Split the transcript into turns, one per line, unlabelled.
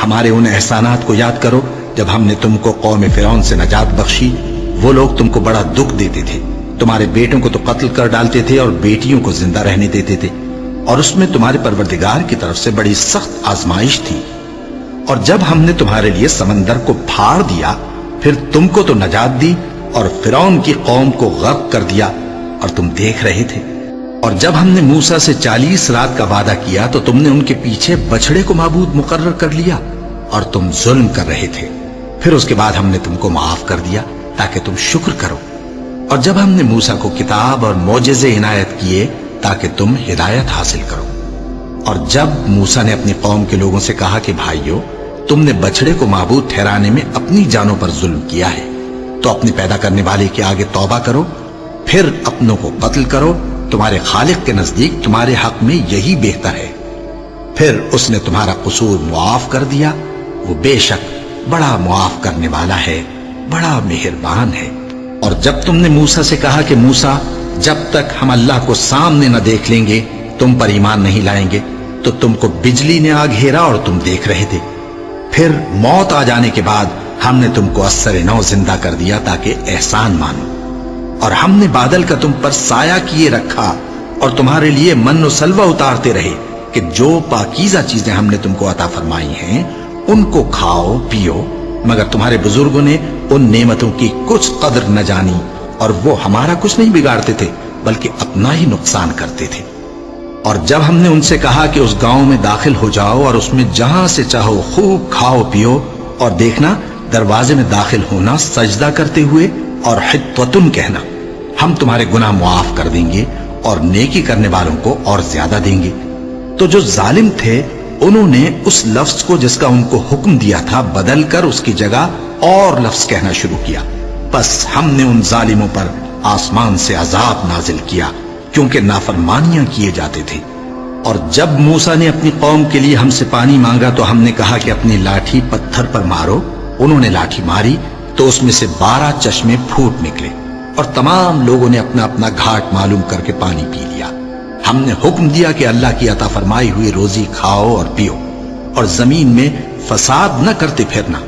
ہمارے ان احسانات کو یاد کرو جب ہم نے تم کو قوم فرعون سے نجات بخشی۔ وہ لوگ تم کو بڑا دکھ دیتے تھے، تمہارے بیٹوں کو تو قتل کر ڈالتے تھے اور بیٹیوں کو زندہ رہنے دیتے تھے، اور اس میں تمہارے پروردگار کی طرف سے بڑی سخت آزمائش تھی۔ اور جب ہم نے تمہارے لیے سمندر کو پھاڑ دیا، پھر تم کو تو نجات دی اور فرعون کی قوم کو غرق کر دیا، اور تم دیکھ رہے تھے۔ اور جب ہم نے موسیٰ سے 40 رات کا وعدہ کیا تو تم نے ان کے پیچھے بچڑے کو معبود مقرر کر لیا، اور تم ظلم کر رہے تھے۔ پھر اس کے بعد ہم نے تم کو معاف کر دیا تاکہ تم شکر کرو۔ اور جب ہم نے موسیٰ کو کتاب اور معجزے عنایت کیے تاکہ تم ہدایت حاصل کرو۔ اور جب موسیٰ نے اپنی قوم کے لوگوں سے کہا کہ بھائیو، تم نے بچڑے کو معبود ٹھہرانے میں اپنی جانوں پر ظلم کیا ہے، تو اپنے پیدا کرنے والے کے آگے توبہ کرو، پھر اپنوں کو قتل کرو، تمہارے خالق کے نزدیک تمہارے حق میں یہی بہتر ہے۔ پھر اس نے تمہارا قصور معاف کر دیا، وہ بے شک بڑا معاف کرنے والا ہے، بڑا مہربان ہے۔ اور جب تم نے موسیٰ سے کہا کہ موسیٰ، جب تک ہم اللہ کو سامنے نہ دیکھ لیں گے تم پر ایمان نہیں لائیں گے، تو تم کو بجلی نے آ گھیرا اور تم دیکھ رہے تھے۔ پھر موت آ جانے کے بعد ہم نے تم کو اثر نو زندہ کر دیا تاکہ احسان مانو۔ اور ہم نے بادل کا تم پر سایہ کیے رکھا اور تمہارے لیے من و سلوہ اتارتے رہے کہ جو پاکیزہ چیزیں ہم نے تم کو عطا فرمائی ہیں ان کو کھاؤ پیو، مگر تمہارے بزرگوں نے ان نعمتوں کی کچھ قدر نہ جانی، اور وہ ہمارا کچھ نہیں بگاڑتے تھے بلکہ اپنا ہی نقصان کرتے تھے۔ اور جب ہم نے ان سے کہا کہ اس گاؤں میں داخل ہو جاؤ اور اس میں جہاں سے چاہو خوب کھاؤ پیو، اور دیکھنا دروازے میں داخل ہونا سجدہ کرتے ہوئے اور حطوتن کہنا، ہم تمہارے گناہ معاف کر دیں گے اور نیکی کرنے والوں کو اور زیادہ دیں گے، تو جو ظالم تھے انہوں نے اس لفظ کو جس کا ان کو حکم دیا تھا بدل کر اس کی جگہ اور لفظ کہنا شروع کیا، بس ہم نے ان ظالموں پر آسمان سے عذاب نازل کیا کیونکہ نافرمانیاں کیے جاتے تھے۔ اور جب موسیٰ نے اپنی قوم کے لیے ہم سے پانی مانگا تو ہم نے کہا کہ اپنی لاٹھی پتھر پر مارو، انہوں نے لاٹھی ماری تو اس میں سے 12 چشمے پھوٹ نکلے، اور تمام لوگوں نے اپنا اپنا گھاٹ معلوم کر کے پانی پی لیا۔ ہم نے حکم دیا کہ اللہ کی عطا فرمائی ہوئی روزی کھاؤ اور پیو، اور زمین میں فساد نہ کرتے پھرنا،